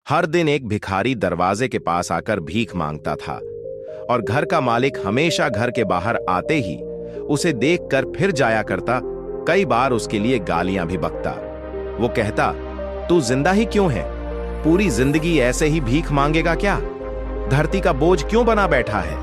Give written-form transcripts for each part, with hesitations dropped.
हर दिन एक भिखारी दरवाजे के पास आकर भीख मांगता था और घर का मालिक हमेशा घर के बाहर आते ही उसे देखकर फिर जाया करता। कई बार उसके लिए गालियां भी बकता। वो कहता, तू जिंदा ही क्यों है? पूरी जिंदगी ऐसे ही भीख मांगेगा क्या? धरती का बोझ क्यों बना बैठा है?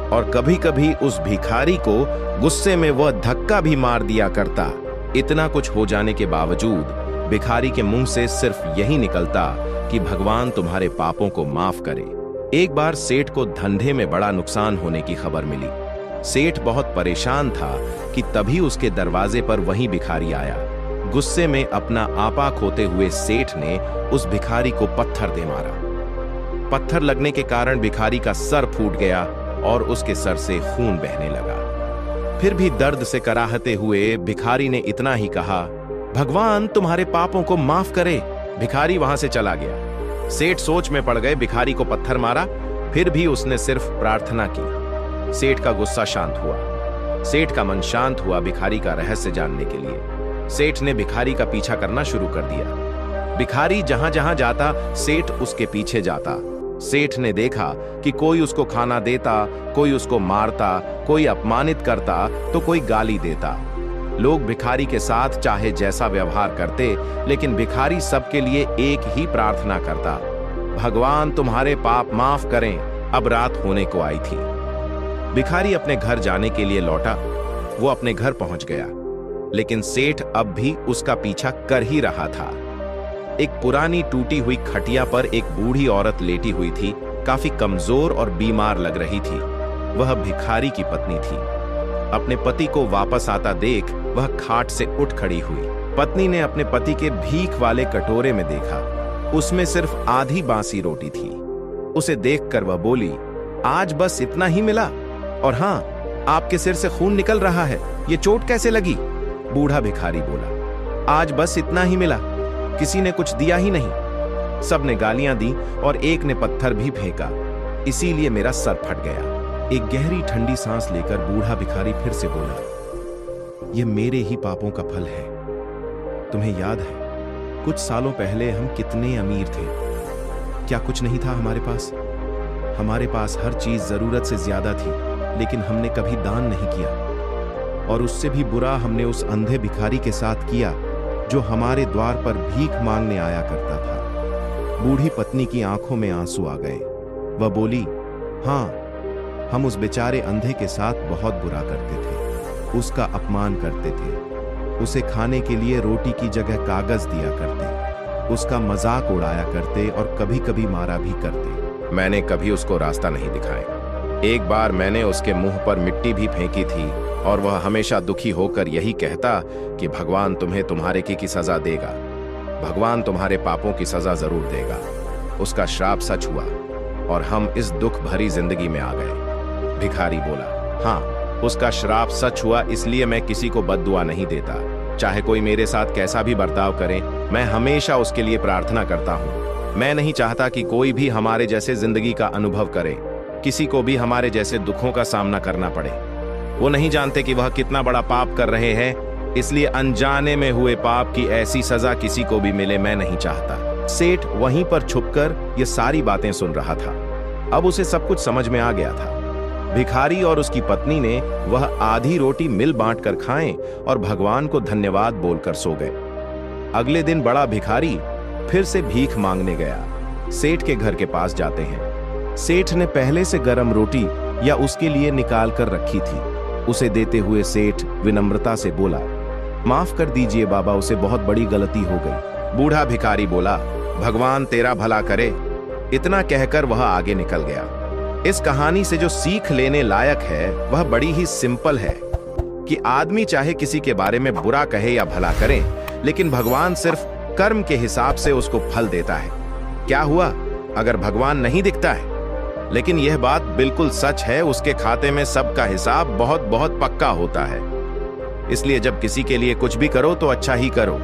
और कभी कभी उस भिखारी को गुस्से में वह धक्का भी मार दिया करता। इतना कुछ हो जाने के बावजूद भिखारी के मुंह से सिर्फ यही निकलता कि भगवान तुम्हारे पापों को माफ करे। एक बार सेठ को धंधे में बड़ा नुकसान होने की खबर मिली। सेठ बहुत परेशान था कि तभी उसके दरवाजे पर वही भिखारी आया। गुस्से में अपना आपा खोते हुए सेठ ने उस भिखारी को पत्थर दे मारा। पत्थर लगने के कारण भिखारी का सर फूट गया और उसके सर से खून बहने लगा। फिर भी दर्द से कराहते हुए भिखारी ने इतना ही कहा, भगवान तुम्हारे पापों को माफ करे। भिखारी वहां से चला गया। सेठ सोच में पड़ गए। भिखारी को पत्थर मारा, फिर भी उसने सिर्फ प्रार्थना की। सेठ का गुस्सा शांत हुआ। सेठ का मन शांत हुआ भिखारी का रहस्य जानने के लिए। सेठ ने भिखारी का पीछा करना शुरू कर दिया। भिखारी जहां जहां जाता सेठ उसके पीछे जाता। सेठ ने देखा कि कोई उसको खाना देता, कोई उसको मारता, कोई अपमानित करता तो कोई गाली देता। लोग भिखारी के साथ चाहे जैसा व्यवहार करते, लेकिन भिखारी सबके लिए एक ही प्रार्थना करता, भगवान तुम्हारे पाप माफ करें। अब रात होने को आई थी। भिखारी अपने घर जाने के लिए लौटा। वो अपने घर पहुंच गया, लेकिन सेठ अब भी उसका पीछा कर ही रहा था। एक पुरानी टूटी हुई खटिया पर एक बूढ़ी औरत लेटी हुई थी। काफी कमजोर और बीमार लग रही थी। वह भिखारी की पत्नी थी। अपने पति को वापस आता देख वह खाट से उठ खड़ी हुई। पत्नी ने अपने पति के भीख वाले कटोरे में देखा। उसमें सिर्फ आधी बासी रोटी थी। उसे देखकर वह बोली, आज बस इतना ही मिला? और हाँ, आपके सिर से खून निकल रहा है, ये चोट कैसे लगी? बूढ़ा भिखारी बोला, आज बस इतना ही मिला, किसी ने कुछ दिया ही नहीं। सब ने गालियां दी और एक ने पत्थर भी फेंका, इसीलिए मेरा सर फट गया। एक गहरी ठंडी सांस लेकर बूढ़ा भिखारी फिर से बोला, ये मेरे ही पापों का फल है। तुम्हें याद है कुछ सालों पहले हम कितने अमीर थे? क्या कुछ नहीं था हमारे पास? हमारे पास हर चीज जरूरत से ज्यादा थी, लेकिन हमने कभी दान नहीं किया। और उससे भी बुरा हमने उस अंधे भिखारी के साथ किया जो हमारे द्वार पर भीख मांगने आया करता था। बूढ़ी पत्नी की आंखों में आंसू आ गए। वह बोली, हाँ, हम उस बेचारे अंधे के साथ बहुत बुरा करते थे, उसका अपमान करते थे, उसे खाने के लिए रोटी की जगह कागज दिया करते, उसका मजाक उड़ाया करते और कभी कभी मारा भी करते। मैंने कभी उसको रास्ता नहीं दिखाया। एक बार मैंने उसके मुंह पर मिट्टी भी फेंकी थी और वह हमेशा दुखी होकर यही कहता कि भगवान तुम्हें तुम्हारे की सजा देगा, भगवान तुम्हारे पापों की सजा जरूर देगा। उसका श्राप सच हुआ और हम इस दुख भरी जिंदगी में आ गए। भिखारी बोला, हाँ, उसका श्राप सच हुआ, इसलिए मैं किसी को बद्दुआ नहीं देता। चाहे कोई मेरे साथ कैसा भी बर्ताव करे, मैं हमेशा उसके लिए प्रार्थना करता हूँ। मैं नहीं चाहता कि कोई भी हमारे जैसे जिंदगी का अनुभव करे, किसी को भी हमारे जैसे दुखों का सामना करना पड़े। वो नहीं जानते कि वह कितना बड़ा पाप कर रहे हैं, इसलिए अनजाने में हुए पाप की ऐसी सजा किसी को भी मिले मैं नहीं चाहता। सेठ वहीं पर छुपकर ये सारी बातें सुन रहा था। अब उसे सब कुछ समझ में आ गया था। भिखारी और उसकी पत्नी ने वह आधी रोटी मिल बांटकर खाएं और भगवान को धन्यवाद बोलकर सो गए। अगले दिन बड़ा भिखारी फिर से भीख मांगने गया। सेठ के घर के पास जाते हैं। सेठ ने पहले से गरम रोटी या उसके लिए निकाल कर रखी थी। उसे देते हुए सेठ विनम्रता से बोला, माफ कर दीजिए बाबा, उसे बहुत बड़ी गलती हो गई। बूढ़ा भिखारी बोला, भगवान तेरा भला करे। इतना कहकर वह आगे निकल गया। इस कहानी से जो सीख लेने लायक है वह बड़ी ही सिंपल है कि आदमी चाहे किसी के बारे में बुरा कहे या भला करे, लेकिन भगवान सिर्फ कर्म के हिसाब से उसको फल देता है। क्या हुआ अगर भगवान नहीं दिखता है? लेकिन यह बात बिल्कुल सच है, उसके खाते में सबका हिसाब बहुत बहुत पक्का होता है। इसलिए जब किसी के लिए कुछ भी करो तो अच्छा ही करो।